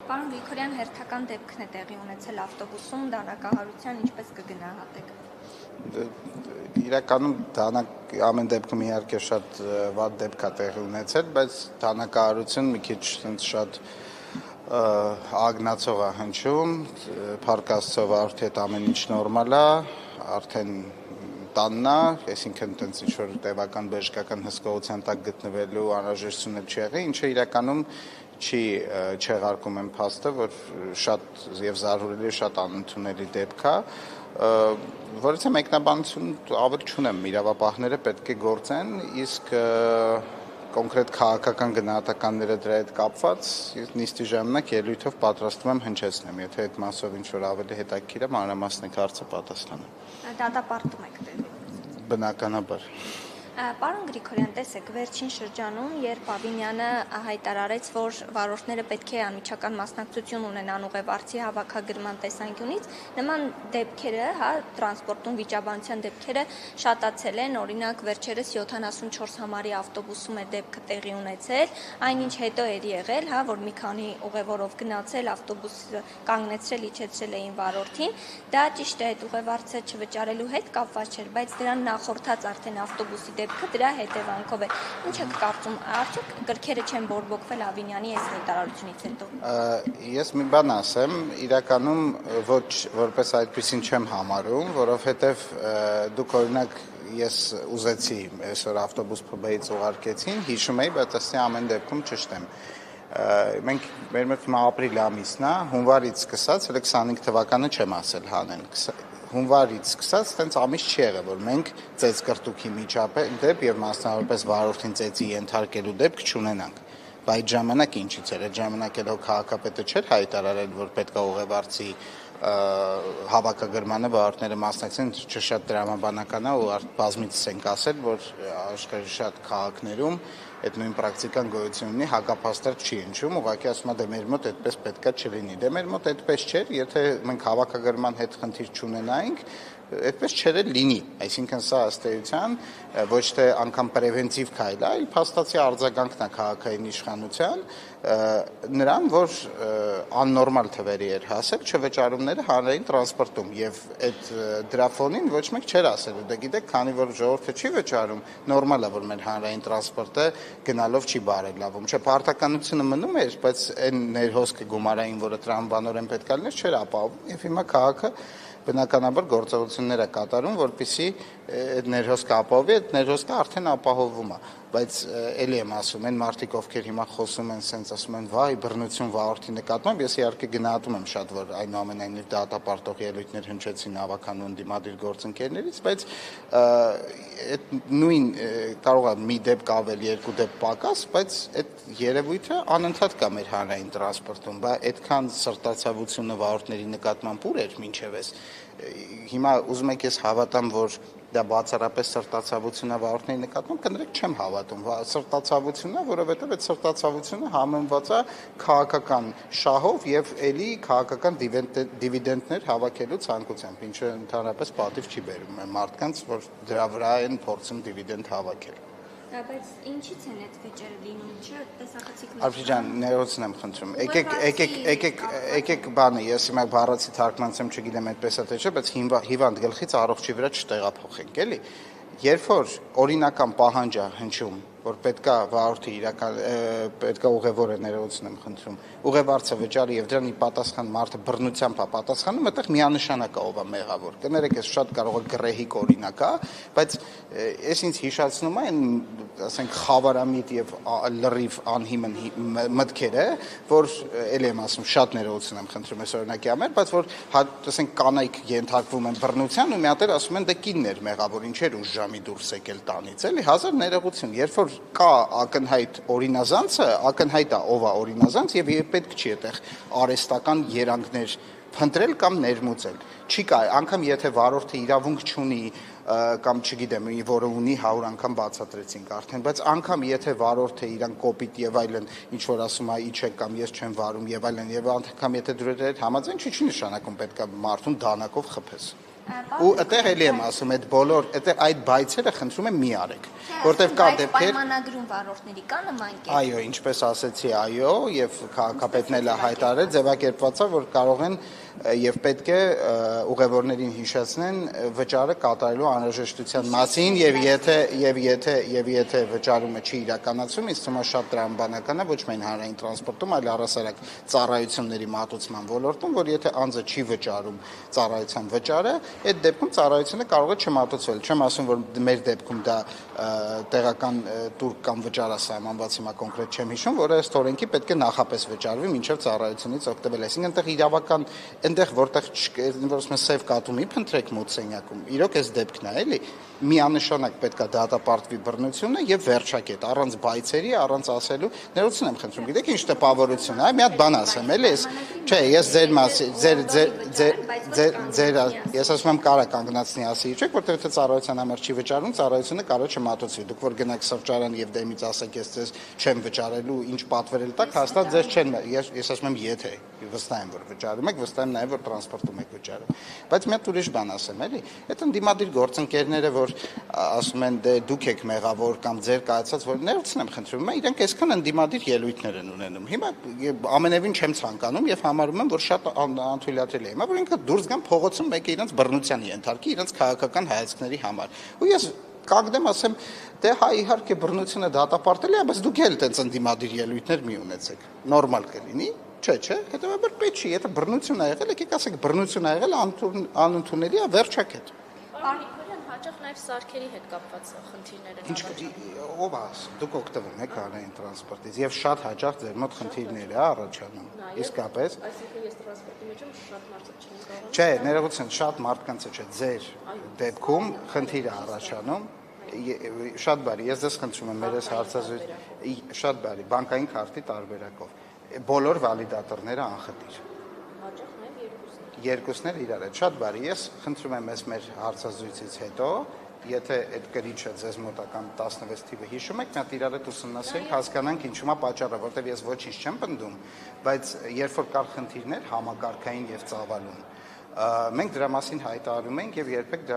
Պարոն Գրիգորյան, հերթական դեպքն է տեղի ունեցել ավտոբուսում, դանակահարության ինչպես կգնահատեք։ Իրականում ամեն դեպքում իհարկե շատ վատ դեպք է տեղի ունեցել, բայց դանակահարություն մի քիչ շատ ագնացող է հնչում, փառք Աստծո վարորդի հետ ամեն ինչ նորմալ է, արդեն տանն է, այսինքն տենց ինչ-որ տևական բժշկական հսկողության տակ գտնվելու անհրաժեշտություն չի եղել, ինչը իրականում չի չեղարկում եմ փաստը, որ շատ եւ զարհուրելի շատ անընդունելի դեպք է, որից մեկնաբանություն ավելի չունեմ, իրավապահները պետք է գործեն, իսկ կոնկրետ քաղաքական գնահատականները դրա հետ կապված նիստի ժամանակ ելույթով պատրաստվում եմ հնչեցնեմ, եթե այդ մասով ինչ-որ ավելի հետաքրքիր է, մանրամասնիկ հարցը պատասխանեմ։ Դատապարտում եք դեպի։ Բնականաբար։ Պարոն Գրիգորյան, տեսեք, վերջին շրջանում, երբ Ավինյանը հայտարարեց, որ վարորդները պետք է անմիջական մասնակցություն ունենան ուղևորցի հավաքագրման տեսանկյունից, նման դեպքերը, տրանսպորտում վիճաբանության դեպքերը շատացել են, օրինակ վերջերս 74 համարի ավտոբուսում է դեպքը տեղի ունեցել, այնինչ հետո էր եղել, որ մի քանի ուղևորով գնացել, ավտոբուսը կանգնեցրել, իջեցրել էին վարորդին, դա ճիշտ է, այդ ուղևորցը չվճարելու հետ կապված չէր, բայց դրան նախորդած արդեն ավտոբուսի դեպքը դրա հետևանքով է։ Ինչ եք կարծում, արդյոք գրքերը չեն բորբոքվել Ավինյանի այս հայտարարությունից հետո։ Ես մի բան ասեմ, իրականում ոչ որպես այդպեսին չեմ համարում, որովհետև դուք օրինակ ես ուզեցի այսօր ավտոբուս ՓԲ-ից ուղարկեցին, հիշում էի, բայց ասի ամեն դեպքում ճշտեմ։ Մենք մեր մոտ ապրիլ ամիսն է, հունվարից սկսած, հələ 25 թվականը չեմ ասել հանեն, հունվարից սկսած տենց ամիս չի եղել, որ մենք ծեծ կրտուքի միջադեպ եւ մասնավորապես վարորդին ծեծի ենթարկելու դեպք չունենանք։ Բայց ժամանակ ինչից էր, այդ ժամանակ էլ քաղաքապետը չէր հայտարարել, որ պետք է ուղևորցի հավաքագրմանը վարորդները մասնակցեն, շատ դրամաբանական է ու բազմիցս ենք ասել, որ աշխարհի շատ քաղաքներում այդ նույն պրակտիկան գոյություն ունի, հակափաստարկ չի հնչում, ուղղակի ասում է դե մեր մոտ այդպես պետքա չլինի։ Դե մեր մոտ այդպես չէր, եթե մենք հավաքագրման հետ խնդիր չունենայինք, այդպես չէր լինի, այսինքն սա ըստ էության ոչ թե անգամ պրևենտիվ քայլ է, այլ փաստացի արձագանքն է քաղաքային իշխանության նրան, որ աննորմալ թվերի էր հասել չվճարումները հանրային տրանսպորտում եւ այդ դրա ֆոնին ոչ մեկ չէր ասել, դե գիտեք, քանի որ ժողովուրդը չի վճարում, նորմալ է, որ մեր հանրային տրանսպորտը գնալով չի բարելավում։ Չէ, պարտականությունը մնում էր, բայց այն ներհոսքը գումարային, որը տրամաբանորեն պետք է լիներ, չէր ապահովում եւ հիմա քաղաքը բնականաբար գործողություններ է կատարում, որպեսզի այդ ներհոսքը ապահովի, այդ ներհոսքը արդեն ապահովում է, բայց էլի եմ ասում, այն մարդիկ, ովքեր հիմա խոսում են, սենց ասում են, վայ, բռնություն վարորդի նկատմամբ, ես իհարկե գնահատում եմ շատ, որ այնուամենայնիվ դատապարտող ելույթներ հնչեցին հավաքանուն դիմադիր գործընկերներից, բայց այդ նույն կարող է մի դեպք ավել, երկու դեպք պակաս, բայց այդ երևույթը անընդհատ կա մեր հանրային տրանսպորտում, բայց այդքան սրտացավությունը վարորդների նկատմամբ ուր էր մինչև էս։ Հիմա ուզում եք ես հավատամ, որ դա բացառապես սրտացավություն է վարորդների նկատմամբ, կներեք չեմ հավատում, սրտացավություն է, որովհետև այդ սրտացավությունը համեմված է քաղաքական շահով եւ էլի քաղաքական դիվիդենդներ հավաքելու ցանկությամբ, ինչը ընդհանրապես պատիվ չի բերում մարդկանց, որ դրա վրա են փորձում դիվիդենդ հավաքել։ Բայց ինչից են այդ վեճերը լինում, չէ՞, տեսախցիկներ։ Արփի ջան, ներողություն եմ խնդրում։ Եկեք բանը, ես հիմա բառացի թարգմանեմ, չգիտեմ այդպես է թե չէ, բայց հիվանդ գլխից առողջի վրա չտեղափոխենք, էլի։ Երբ որ օրինական պահանջ է հնչում, որ պետքա վարորդի պետքա ուղևորը ներողություն եմ խնդրում, ուղևորցը վճարի եւ դրանի պատասխան մարդը բռնությամբ է պատասխանում, այդտեղ միանշանակ է ով է մեղավոր։ Կներեք, ես շատ կարող է գրեհիկ օրինակ է, բայց ես ինձ հիշացնում է այն, ասենք, խավարամիտ եւ լրիվ անհիմն մտքերը, որ էլի եմ ասում, շատ ներողություն եմ խնդրում այս օրինակի համար, բայց որ ասենք կանայք ենթարկվում են բռնության ու մի հատ ասում են դե կինն էր մեղավոր, ինչեր ուժ ժամի դուրս եկել տանից, էլի, հազար ներողություն, երբ որ կա ակնհայտ օրինազանցը, ակնհայտ է ով է օրինազանց եւ պետք չի այդտեղ արհեստական երանգներ փնտրել կամ ներմուծել։ Չի կա, անգամ եթե վարորդը իրավունք չունի կամ չգիտեմ, որը ունի 100 անգամ բացատրեցինք արդեն, բայց անգամ եթե վարորդը իրան կոպիտ եւ այլն ինչ որ ասում է իջեք կամ ես չեմ վարում եւ այլն եւ անգամ եթե դրել հետ համաձայն չի նշանակում պետքա մարդուն դանակով խփես։ Ու այդտեղ էլի եմ ասում, այդ բայցերը խնդրում եմ մի արեք, որտեղ կա դեպքեր պայմանագրում վարորդների կա նման կերպ։ Այո, ինչպես ասեցի, այո, եւ քաղաքապետն էլ հայտարարել, ձևակերպված է, որ կարող են եւ պետք է ուղևորներին հիշեցնեն վճարը կատարելու անհրաժեշտության մասին եւ եթե վճարումը չի իրականացվում, ինձ թվում է շատ տրամաբանական է ոչ միայն հանրային տրանսպորտում, այլ առասարակ ծառայությունների մատուցման ոլորտում, որ եթե անձը չի վճարում ծառայության վճարը, այդ դեպքում ծառայությունը կարող է չմատուցվել։ Չեմ ասում, որ մեր դեպքում դա տեղական տուրք կամ վճարա սահմանված հիմա կոնկրետ չեմ հիշում, որը ըստ օրենքի պետք է նախապես վճարվի մինչև ծառայությունից օգտվել։ Այսինքն այնտեղ իրավական այնտեղ որտեղ որ սև կատումի փնտրեք մոտ սենյակում, իրոք էս դեպքն է, էլի, միանշանակ պետք է դատապարտվի բռնությունը եւ վերջակետ, առանց բայցերի, առանց ասելու, ներողություն եմ խնդրում, գիտեք ինչ տպավորություն է, մի հատ բան ասեմ, էլի, չէ, ես ձեր մասի, ես ասում եմ կարա կանգնացնի ասի, չէ՞, որտեղ թե ծառայության համար չի վճարում, ծառայությունը կարող չմատուցվի։ Դուք որ գնաք սրճարան եւ դեմից ասեք, ես ձեզ չեմ վճարելու, ինչ պատվերել տակ, հաստատ ձեզ չեն, ես ասում եմ եթե վստահ եմ որ վճարում եք, վստահ եմ նաեւ որ տրանսպորտում եք վճարում։ Բայց մի հատ ուրիշ բան ասեմ, էլի, այդ ընդդիմադիր գործընկերները, որ ասում են դե դուք եք մեղավոր կամ ձեր կայացած, որ ներողություն եմ խնդրում, իրենք այսքան ընդդիմադիր ելույթներ են ունենում։ Հիմա ամենևին չեմ ցանկանում եւ համարում եմ, որ շատ անթույլատրելի է։ Հիմա որ ինքը դուրս գան փողոցում մեկը իրենց բռնության ենթարկի, իրենց քաղաքական հայացքների համար։ Ու ես կանգնեմ ասեմ, դե հա իհարկե բռնությունը դատապարտելի է, բայց դուք էլ այդպես ընդդիմադիր ելույթներ մի ունեցեք։ Նորմալ կլինի։ Չէ, հետեւաբար պետք չի, եթե բռնություն ա եղել, եկեք ասեք բռնություն ա եղել, անընդունելի է, վերջակետ։ Նիկոլյան, հաճախ նաև սարքերի հետ կապված խնդիրներ են առաջանում։ Ով է, դուք օգտվում եք հանրային տրանսպորտից եւ շատ հաճախ ձեր մոտ խնդիրներ է առաջանում։ Իսկապես։ Այսինքն ես տրանսպորտի մեջ եմ, շատ մարդիկ չեն կարող։ Չէ, ներողություն, շատ մարդկանց չէ, ձեր դեպքում խնդիր է առաջանում։ Շատ բարի, ես ձեզ խնդրում եմ, մեր այս հարցազրույց շատ բարի, բանկային քարտի տարբերակով։ Բոլոր վալիդատորները անխտիր։ Հաճախ նաև Երկուսն էլ իրար հետ։ Շատ բարի, ես խնդրում եմ մեր հարցազրույցից հետո, եթե այդ կրիչը ձեզ մոտական 16 թիվը հիշում եք, մի հատ իրար հետ ուսումնասիրենք, հասկանանք ինչու՞մ է պատճառը, որտեղ ես ոչինչ չեմ պնդում, բայց երբ որ կար խնդիրներ համակարգային եւ ծավալուն, մենք դրա մասին հայտարարում ենք եւ երբեք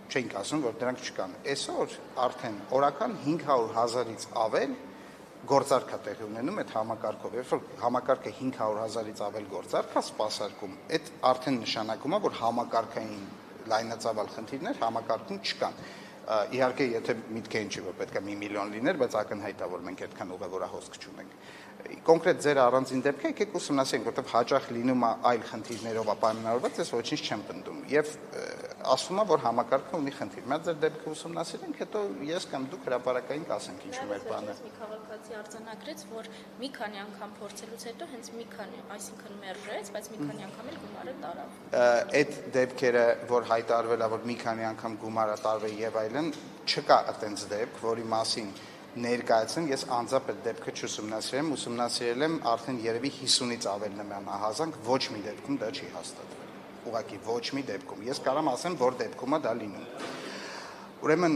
չենք ասում, որ դրանք չկան։ Այսօր արդեն օրական 500,000-ից ավել գործարք է տեղի ունենում այդ համակարգով։ Երբ որ համակարգը 500,000-ից ավել գործարք է սպասարկում, այդ արդեն նշանակում է, որ համակարգային լայնածավալ խնդիրներ համակարգում չկան։ Իհարկե, եթե միտքը ինչի որ պետք է 1 միլիոն լիներ, բայց ակնհայտ է, որ մենք այդքան ուղևորահոսք չունենք։ Կոնկրետ ձեր առանձին դեպքը եկեք ուսումնասիրենք, որտեղ հաճախ լինում է այլ խնդիրներով պայմանավորված, ես ոչինչ չեմ պնդում։ Եվ ասվում է, որ համակարգը ունի խնդիր։ Մենք ձեր դեպքը ուսումնասիրենք, հետո ես կամ դուք հրապարակային կասենք ինչու մեր բանը։ Մի քաղաքացի արձանագրեց, որ մի քանի անգամ փորձելուց հետո հենց մի քանի, այսինքն մերժեց, բայց մի քանի անգամ էլ գումարը տարավ։ Այդ դեպքերը, որ հայտարարվել է, որ մի քանի անգամ գումարը տարվել եւ այլն, չկա այդպես դեպք, որի մասին ներկայացնեմ, ես անձամբ այդ դեպքը ուսումնասիրել եմ արդեն երևի 50-ից ավել նման ահազանգ, ոչ մի դեպքում դա չի հաստատվել։ Ուղղակի ոչ մի դեպքում։ Ես կարամ ասեմ, որ դեպքում է դա լինում։ Ուրեմն,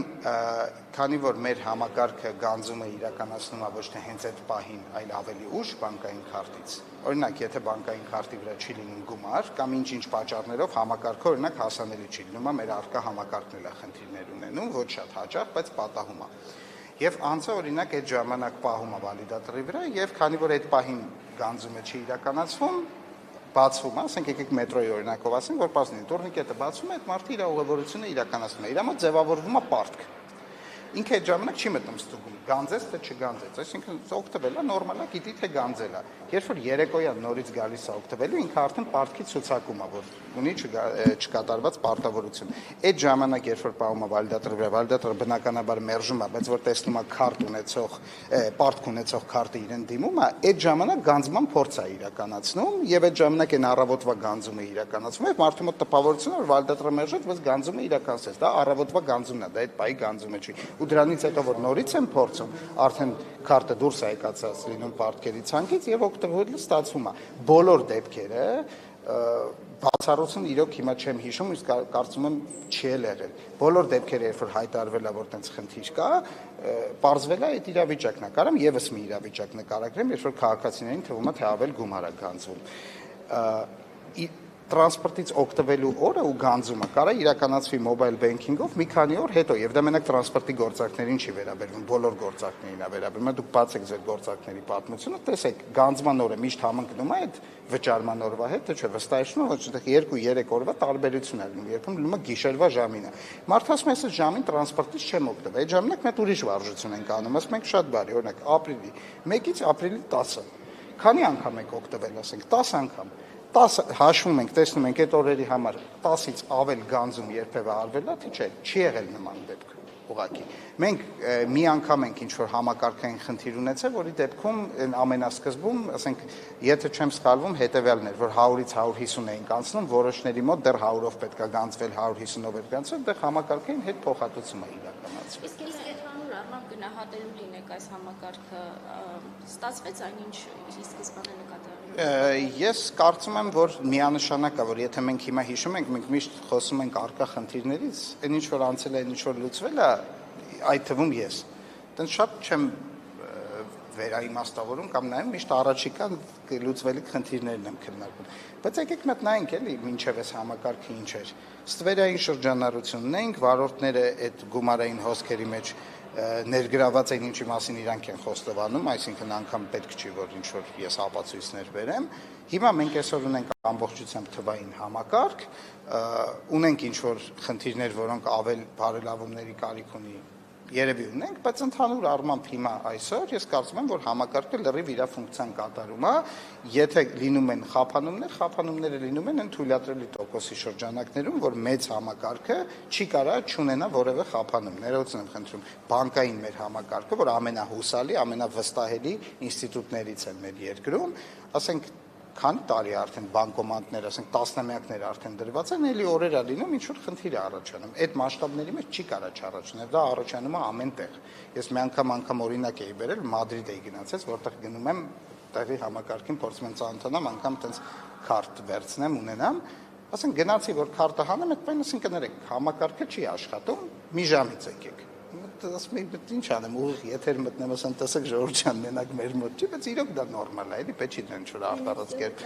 քանի որ մեր համակարգը գանձումը իրականացնում է ոչ թե հենց այդ պահին, այլ ավելի ուշ բանկային քարտից։ Օրինակ, եթե բանկային քարտի վրա չի լինում գումար կամ ինչ-ինչ պատճառներով համակարգը օրինակ հասանելի չի լինում, մեր առկա համակարգն էլ է խնդիրներ ունենում, ոչ շատ հաճախ, բայց պատահում է։ Եվ անձը օրինակ այդ ժամանակ պահում է վալիդատորի վրա եւ քանի որ այդ պահին գանձումը չի իրականացվում, բացվում է, ասենք եկեք մետրոյի օրինակով ասենք, որ բացնի տուրնիկետը բացվում է, այդ մարդը իր ուղևորությունը իրականացնում է։ Իր մոտ ձևավորվում է պարտք։ Ինքը այդ ժամանակ չի մտնում ստուգում, գանձեց թե չգանձեց, այսինքն օգտվել է նորմալ է, գիտի թե գանձել է։ Երբ որ երեկոյան նորից գալիս է օգտվելու, ինքը արդեն պարտքի ցուցակում է, որ ունի չկատարված պարտավորություն։ Այդ ժամանակ երբ որ պահում է վալիդատորի վրա, վալիդատորը բնականաբար մերժում է, բայց որ տեսնում է քարտ ունեցող, պարտք ունեցող քարտը իրեն դիմում է, այդ ժամանակ գանձման փորձ է իրականացնում եւ այդ ժամանակ այն առավոտվա գանձումը իրականացվում է, մարդու մոտ տպավորություն է, որ վալիդատորը մերժեց, բայց գանձումը իրականացեց, դա առավոտվա գանձումն է, դա այդ պահի գանձումը չի։ Ու դրանից հետո որ նորից են փորձում, արդեն քարտը դուրս է եկածած լինում պարտքերի ցանկից եւ օգտվել ստացվում է։ Բոլոր դեպքերը բացառություն իրոք հիմա չեմ հիշում, իսկ կարծում եմ չի եղել։ Բոլոր դեպքերը, երբ որ հայտարարվել է, որ տենց խնդիր կա, պարզվել է այդ իրավիճակն է։ Կարամ եւս մի իրավիճակ նկարագրեմ, երբ որ քաղաքացիներին թվում է թե ավել գումար է գանձվում։ տրանսպորտից օգտվելու օրը ու գանձումը կարա իրականացվի մոբայլ բենքինգով մի քանի օր հետո եւ դա մենակ տրանսպորտի գործարքներին չի վերաբերվում, բոլոր գործարքներին է վերաբերվում։ Դուք բացեք ձեր գործարքների պատմությունը, տեսեք, գանձման օրը միշտ համընկնում է այդ վճարման օրվա հետ, թե չէ, վստահեցնում եմ, որ 2-3 օրվա տարբերություն է լինում, երբեմն լինում է գիշերվա ժամին է։ Մարդը ասում է, այս ժամին տրանսպորտից չեմ օգտվել։ Այդ ժամանակ մենք ուրիշ վարժություն ենք անում, ասում ենք շատ բարի, օրինակ ապրիլի 1-ից ապրիլի 10-ը։ Քանի անգամ եք օգտվել, ասենք 10 անգամ։ 10 հաշվում ենք, տեսնում ենք այդ օրերի համար 10-ից ավել գանձում երբևէ արվել է, թե չէ, չի եղել նման դեպք ուղղակի։ Մենք մի անգամ ենք ինչ որ համակարգային խնդիր ունեցել, որի դեպքում ամենասկզբում, ասենք, եթե չեմ սխալվում, հետևյալն էր, որ 100-ից 150 էինք անցնում, որոշների մոտ դեռ 100-ով պետք է գանձվել, 150-ով էր գանձվել, դեռ համակարգային հետ փոխհատուցում է իրականացվել։ Իսկ եթե հանուր առմամբ գնահատելու լինեք այս համակարգը, ստացվեց այնինչ ի սկզբանե նկատառում։ Ես կարծում եմ, որ միանշանակ է, որ եթե մենք հիմա հիշում ենք, մենք միշտ խոսում ենք առկա խնդիրներից, այն ինչ որ անցել է, այն ինչ որ լուծվել է, այդ թվում ես։ Դեռ շատ չեմ վերաիմաստավորում կամ նայում միշտ առաջիկան լուծվելիք խնդիրներն եմ քննարկում։ Բայց եկեք մտ նայենք էլի մինչև այս համակարգը ինչ էր։ Ստվերային շրջանառությունն էինք, վարորդները այդ գումարային հոսքերի մեջ ներգրաված են ինչի մասին իրանք են խոստովանում, այսինքն անգամ պետք չի որ ինչ որ ես ապացույցներ բերեմ։ Հիմա մենք այսօր ունենք ամբողջությամբ թվային համակարգ, ունենք ինչ որ խնդիրներ, որոնք ավել բարելավումների կարիք ունի, երևի ունենք, բայց ընդհանուր առմամբ հիմա այսօր ես կարծում եմ, որ համակարգը լրիվ իր ֆունկցիան կատարում է, եթե լինում են խափանումներ, խափանումները լինում են թույլատրելի տոկոսի շրջանակներում, որ մեծ համակարգը չի կարա չունենա որևէ խափանում։ Ներողություն եմ խնդրում, բանկային մեր համակարգը, որ ամենահուսալի, ամենավստահելի ինստիտուտներից են մեր երկրում, ասենք քանի տարի արդեն բանկոմատներ, ասենք տասնամյակներ արդեն դրված են, էլի օրեր է լինում, ինչ որ խնդիր է առաջանում։ Այդ մասշտաբների մեջ չի կարա չառաջանել, դա առաջանում է ամենտեղ։ Ես մի անգամ օրինակ էի բերել, Մադրիդ էի գնացել, որտեղ գնում եմ տեղի համակարգին փորձում եմ ծանոթանամ, անգամ տենց քարտ վերցնեմ, ունենամ, ասենք գնացի, որ քարտը հանեմ, այդ բանը ասենք կներեք, համակարգը չի աշխատում, մի ժամից եկեք։ Ասում եմ, ինչ անեմ, ուղիղ եթեր մտնեմ, ասեմ, տեսեք Ժողովուրդ ջան, մենակ մեր մոտ չի, բայց իրոք դա նորմալ է, էլի պետք չի դեն ինչ-որ արտարած կերպ։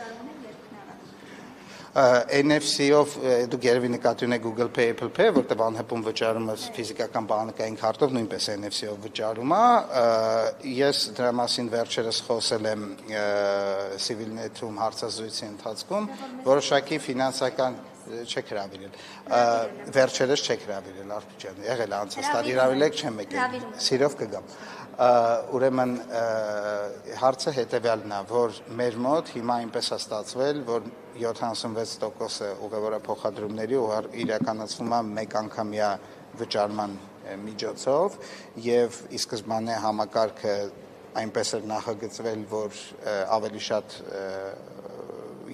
NFC-ով դուք երևի նկատի ունեք Google Pay, Apple Pay, որտեղ անհպում վճարումը ֆիզիկական բանկային քարտով նույնպես NFC-ով վճարում է։ Ես դրա մասին վերջերս խոսել եմ Civilnet-ում հարցազրույցի ընթացքում, որոշակի ֆինանսական չեք հրավիրել, վերջերս չեք հրավիրել, Արփի ջան, եղել է անցած տարի հրավիրել եք, չեմ եկել, սիրով կգամ։ Ուրեմն հարցը հետևյալն է, որ մեր մոտ հիմա այնպես է ստացվել, որ 76% ուղևորափոխադրումների իրականացվում է մեկ անգամյա վճարման միջոցով եւ ի սկզբանե համակարգը այնպես էր նախագծվել, որ ավելի շատ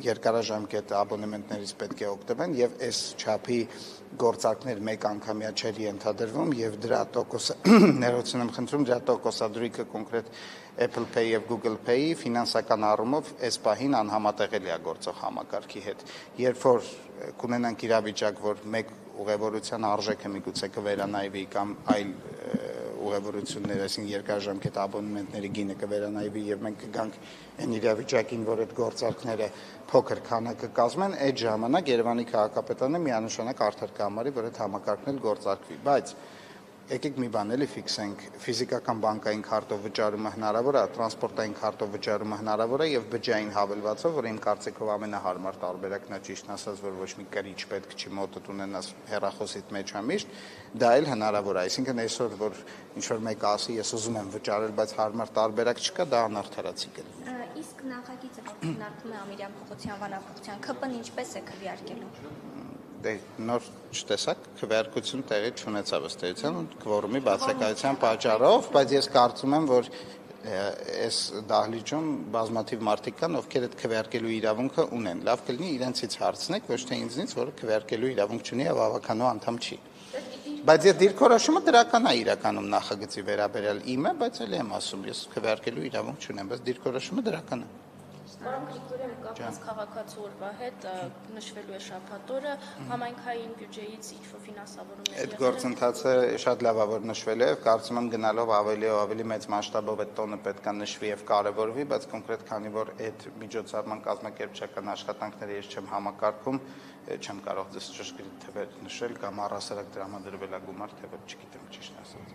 երկարաժամկետ աբոնեմենտներից պետք է օգտվեն եւ այս չափի գործարքներ մեկ անգամյա չերի ենթադրվում եւ դրա տոկոսը ներողություն եմ խնդրում դրա տոկոսադրույքը կոնկրետ Apple Pay եւ Google Pay-ի ֆինանսական առումով այս պահին անհամատեղելի է գործող համակարգի հետ երբ որ կունենանք իրավիճակ որ մեկ ուղևորության արժեքը միգուցե կվերանայվի կամ այլ ուղևորություններ, այսինքն երկարաժամկետ աբոնեմենտների գինը կվերանայվի եւ մենք կգանք այն իրավիճակին, որ այդ գործարքները փոքր քանակը կազմեն, այդ ժամանակ Երևանի քաղաքապետարանը միանշանակ արդար կհամարի, որ այդ համակարգն էլ գործարկվի, բայց եկեք մի բան էլի ֆիքսենք, ֆիզիկական բանկային քարտով վճարումը հնարավոր է, տրանսպորտային քարտով վճարումը հնարավոր է եւ բջջային հավելվածով, որ իմ կարծիքով ամենահարմար տարբերակն է ճիշտ ասած, որ ոչ մի կրիչ պետք չի մոտդ ունենաս հեռախոսիդ մեջ ամիշտ, դա էլ հնարավոր է, այսինքն այսօր որ ինչ որ մեկը ասի, ես ուզում եմ վճարել, բայց հարմար տարբերակ չկա, դա անարդարացի կլինի։ Իսկ նախագիծը որ քննարկվում է Ամիրյան փոխության, Վանա փոխության, ԿՊ-ն ինչպես է քվեարկելու։ Դե նոր չտեսակ քվեարկություն տեղի չունեցավ ըստ էության քվորումի բացակայության պատճառով, բայց ես կարծում եմ, որ այս դահլիճում բազմաթիվ մարդիկ կան, ովքեր այդ քվեարկելու իրավունքը ունեն։ Լավ կլինի իրենցից հարցնեք, ոչ թե ինձնից, որը քվեարկելու իրավունք չունի եւ ավականու անդամ չի։ Բայց ես դիրքորոշումը դրական է իրականում նախագծի վերաբերյալ իմը, բայց ելի եմ ասում, ես քվեարկելու իրավունք չունեմ, բայց դիրքորոշումը դրական է։ Պարոն Գրիգորյան, կապված քաղաքացու օրվա հետ նշվելու է շաբաթ օրը, համայնքային բյուջեից ինչ-որ ֆինանսավորումներ Այդ գործընթացը շատ լավ է, որ նշվել է, կարծում եմ գնալով ավելի ու ավելի մեծ մասշտաբով այդ տոնը պետք է նշվի եւ կարեւորվի, բայց կոնկրետ քանի որ այդ միջոցառման կազմակերպչական աշխատանքները ես չեմ համակարգում, չեմ կարող ձեզ ճշգրիտ թվեր նշել կամ առհասարակ տրամադրվել է գումար, թե ոչ չգիտեմ ճիշտ ասած։